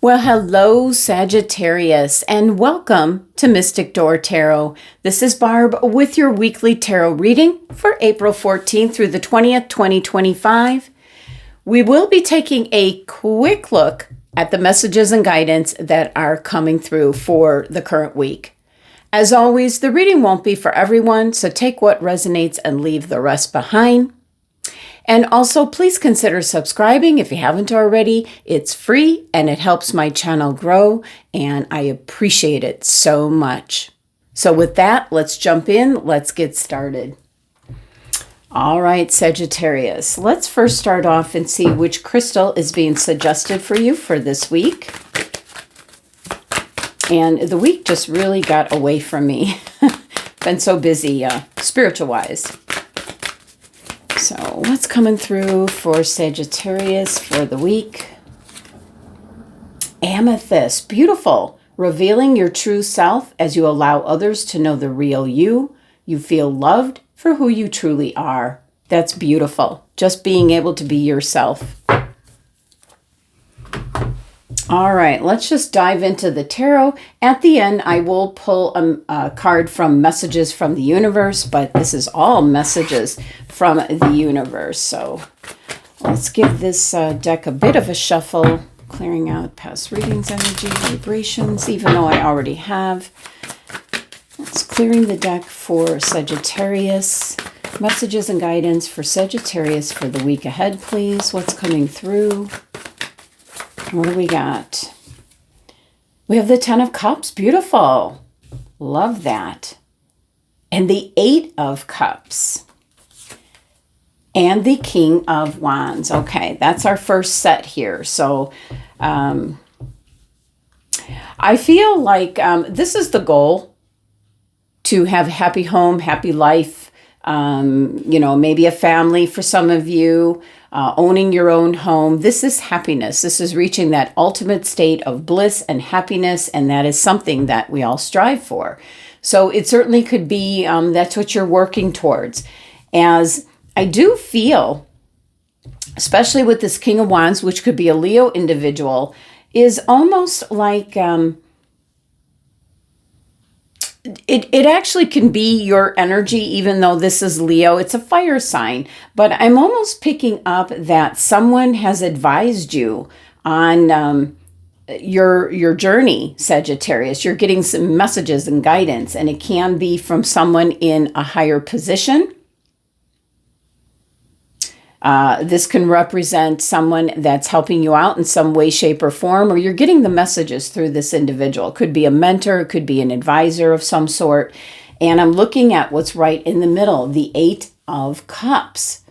Well, hello, Sagittarius, and welcome to Mystic Door Tarot. This is Barb with your weekly tarot reading for April 14th through the 20th, 2025. We will be taking a quick look at the messages and guidance that are coming through for the current week. As always, the reading won't be for everyone, so take what resonates and leave the rest behind. And also, please consider subscribing if you haven't already. It's free and it helps my channel grow, and I appreciate it so much. So with that, let's jump in. Let's get started. All right, Sagittarius, let's first start off and see which crystal is being suggested for you for this week. And the week just really got away from me. Been so busy spiritual-wise. So what's coming through for Sagittarius for the week? Amethyst, beautiful. Revealing your true self as you allow others to know the real you. You feel loved for who you truly are. That's beautiful. Just being able to be yourself. All right, let's just dive into the tarot. At the end, I will pull a card from Messages from the Universe, but this is all messages from the universe. So let's give this deck a bit of a shuffle, clearing out past readings, energy, vibrations, even though I already have. It's clearing the deck for Sagittarius. Messages and guidance for Sagittarius for the week ahead, please. What's coming through? What do we got? We have the Ten of Cups. Beautiful. Love that. And the Eight of Cups. And the King of Wands. Okay, that's our first set here. So I feel like this is the goal, to have a happy home, happy life, maybe a family for some of you. Owning your own home. This is happiness. This is reaching that ultimate state of bliss and happiness, and that is something that we all strive for. So it certainly could be that's what you're working towards. As I do feel, especially with this King of Wands, which could be a Leo individual, is almost like It actually can be your energy, even though this is Leo. It's a fire sign. But I'm almost picking up that someone has advised you on your journey, Sagittarius. You're getting some messages and guidance, and it can be from someone in a higher position. This can represent someone that's helping you out in some way, shape, or form, or you're getting the messages through this individual. It could be a mentor, it could be an advisor of some sort. And I'm looking at what's right in the middle, the Eight of Cups.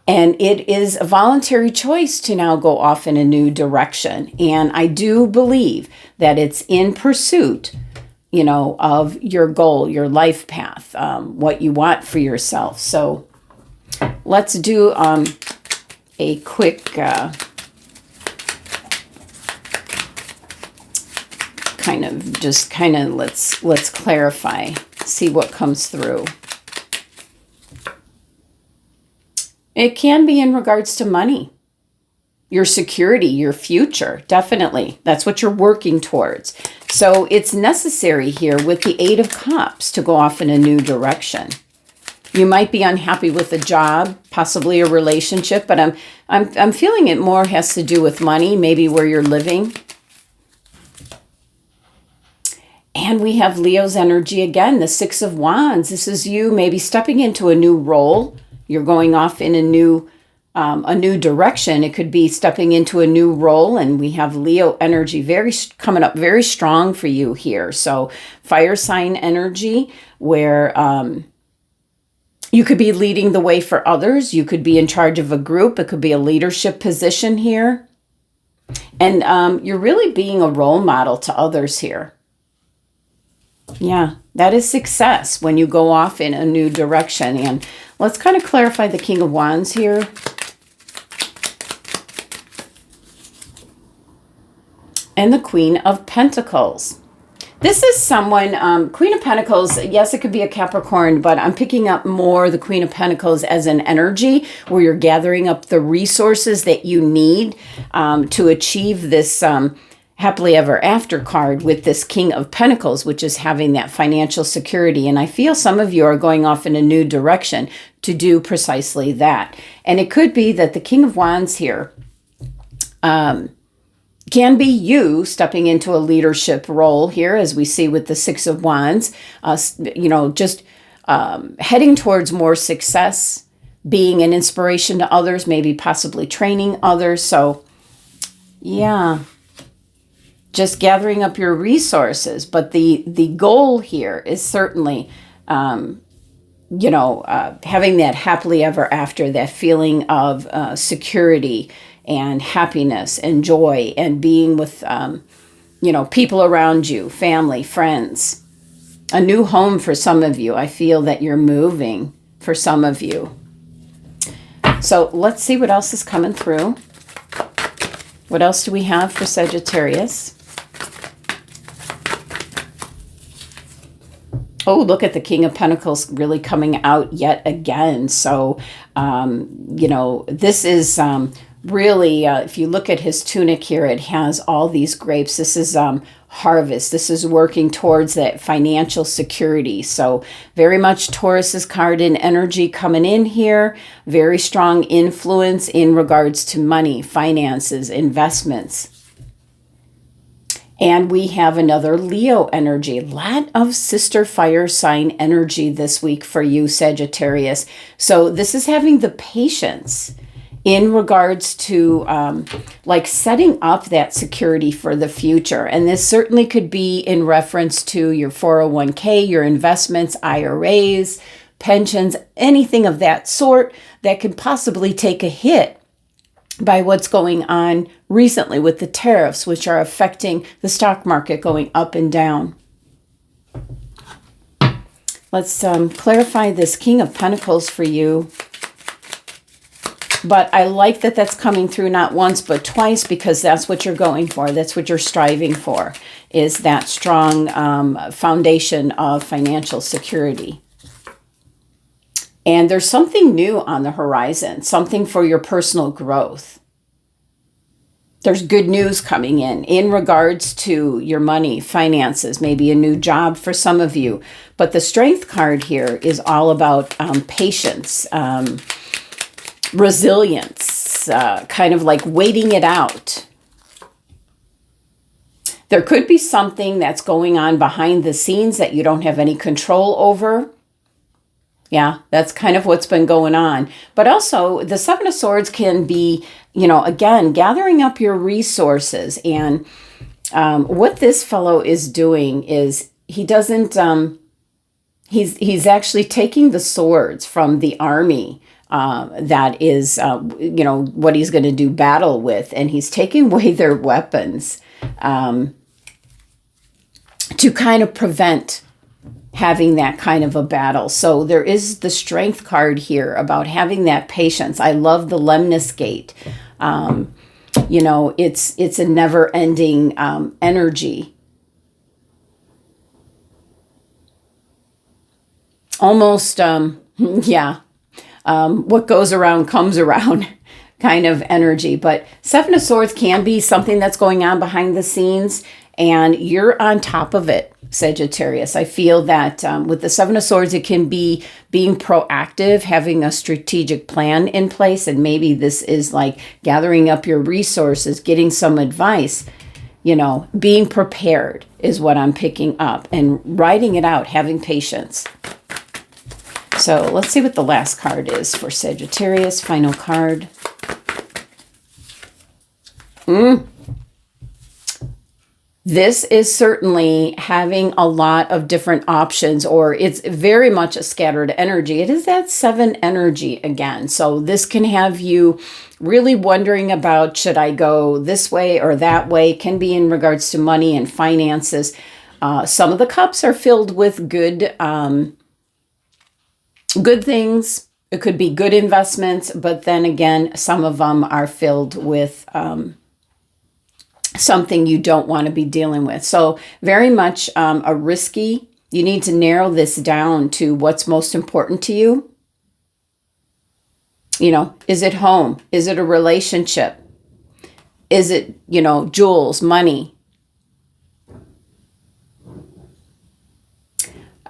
And it is a voluntary choice to now go off in a new direction. And I do believe that it's in pursuit, of your goal, your life path, what you want for yourself. So let's do a quick let's clarify, see what comes through. It can be in regards to money, your security, your future, definitely. That's what you're working towards. So it's necessary here with the Eight of Cups to go off in a new direction. You might be unhappy with a job, possibly a relationship, but I'm feeling it more has to do with money, maybe where you're living. And we have Leo's energy again, the Six of Wands. This is you maybe stepping into a new role. You're going off in a new direction. It could be stepping into a new role, and we have Leo energy coming up very strong for you here. So fire sign energy where you could be leading the way for others. You could be in charge of a group. It could be a leadership position here. And you're really being a role model to others here. Yeah, that is success when you go off in a new direction. And let's kind of clarify the King of Wands here. And the Queen of Pentacles. This is someone, Queen of Pentacles, yes, it could be a Capricorn, but I'm picking up more the Queen of Pentacles as an energy where you're gathering up the resources that you need to achieve this happily ever after card with this King of Pentacles, which is having that financial security. And I feel some of you are going off in a new direction to do precisely that. And it could be that the King of Wands here can be you stepping into a leadership role here, as we see with the Six of Wands, just heading towards more success, being an inspiration to others, maybe possibly training others. So yeah, just gathering up your resources. But the goal here is certainly, having that happily ever after, that feeling of security and happiness and joy, and being with, people around you, family, friends. A new home for some of you. I feel that you're moving for some of you. So let's see what else is coming through. What else do we have for Sagittarius? Oh, look at the King of Pentacles really coming out yet again. So, this is really, if you look at his tunic here, it has all these grapes. This is harvest. This is working towards that financial security. So very much Taurus's card in energy coming in here. Very strong influence in regards to money, finances, investments. And we have another Leo energy. A lot of sister fire sign energy this week for you, Sagittarius. So this is having the patience in regards to setting up that security for the future. And this certainly could be in reference to your 401k, your investments, IRAs, pensions, anything of that sort that could possibly take a hit by what's going on recently with the tariffs, which are affecting the stock market going up and down. Let's clarify this King of Pentacles for you. But I like that that's coming through not once, but twice, because that's what you're going for. That's what you're striving for, is that strong foundation of financial security. And there's something new on the horizon, something for your personal growth. There's good news coming in regards to your money, finances, maybe a new job for some of you. But the Strength card here is all about patience, resilience, kind of like waiting it out. There could be something that's going on behind the scenes that you don't have any control over. Yeah, that's kind of what's been going on. But also, the Seven of Swords can be, again, gathering up your resources. And what this fellow is doing is he doesn't, he's actually taking the swords from the army. That is, what he's going to do battle with. And he's taking away their weapons to kind of prevent having that kind of a battle. So there is the Strength card here about having that patience. I love the Lemnis Gate. It's a never-ending energy. Almost, what goes around comes around kind of energy. But Seven of Swords can be something that's going on behind the scenes, and you're on top of it, Sagittarius. I feel that with the Seven of Swords, it can be being proactive, having a strategic plan in place, and maybe this is like gathering up your resources, getting some advice, being prepared is what I'm picking up, and writing it out, having patience. So let's see what the last card is for Sagittarius. Final card. This is certainly having a lot of different options, or it's very much a scattered energy. It is that 7 energy again. So this can have you really wondering about, should I go this way or that way? Can be in regards to money and finances. Some of the cups are filled with good things. It could be good investments, but then again, some of them are filled with something you don't want to be dealing with. So very much a risky, you need to narrow this down to what's most important to you. Is it home? Is it a relationship? Is it, jewels, money?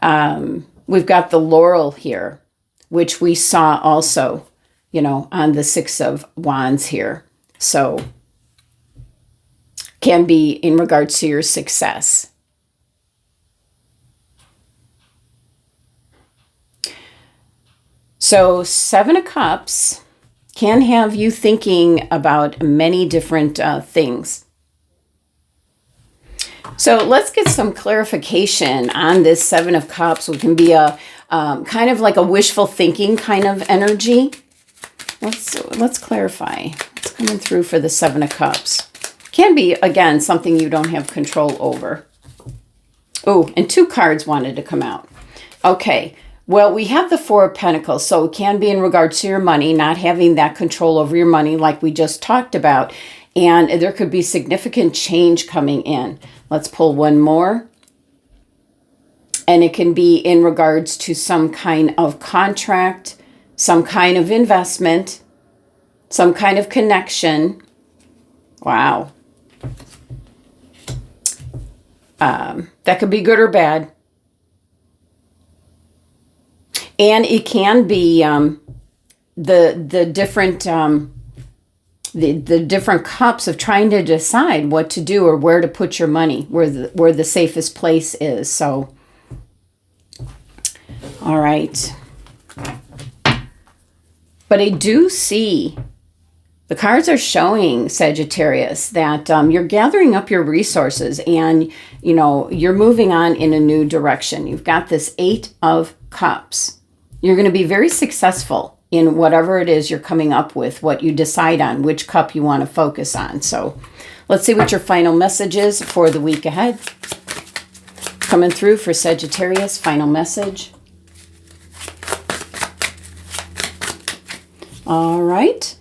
We've got the laurel here, which we saw also, on the Six of Wands here. So can be in regards to your success. So Seven of Cups can have you thinking about many different things. So let's get some clarification on this Seven of Cups. It can be a kind of like a wishful thinking kind of energy. Let's clarify what's coming through for the Seven of Cups. Can be, again, something you don't have control over. Oh, and 2 cards wanted to come out. Okay. Well, we have the Four of Pentacles, so it can be in regards to your money, not having that control over your money like we just talked about. And there could be significant change coming in. Let's pull one more. And it can be in regards to some kind of contract, some kind of investment, some kind of connection. Wow. That could be good or bad. And it can be the different the different cups of trying to decide what to do or where to put your money, where the safest place is. So, all right. But I do see the cards are showing, Sagittarius, that you're gathering up your resources and you're moving on in a new direction. You've got this 8 of Cups. You're going to be very successful in whatever it is you're coming up with, what you decide on, which cup you want to focus on. So let's see what your final message is for the week ahead. Coming through for Sagittarius, final message. All right.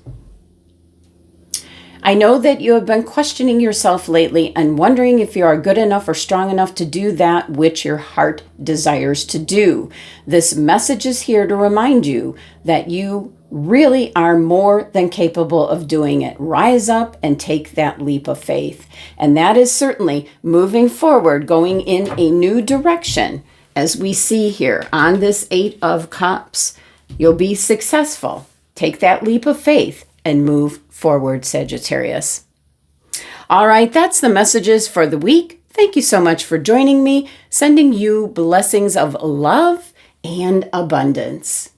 I know that you have been questioning yourself lately and wondering if you are good enough or strong enough to do that which your heart desires to do. This message is here to remind you that you really are more than capable of doing it. Rise up and take that leap of faith. And that is certainly moving forward, going in a new direction. As we see here on this 8 of Cups, you'll be successful. Take that leap of faith and move forward, Sagittarius. All right, that's the messages for the week. Thank you so much for joining me, sending you blessings of love and abundance.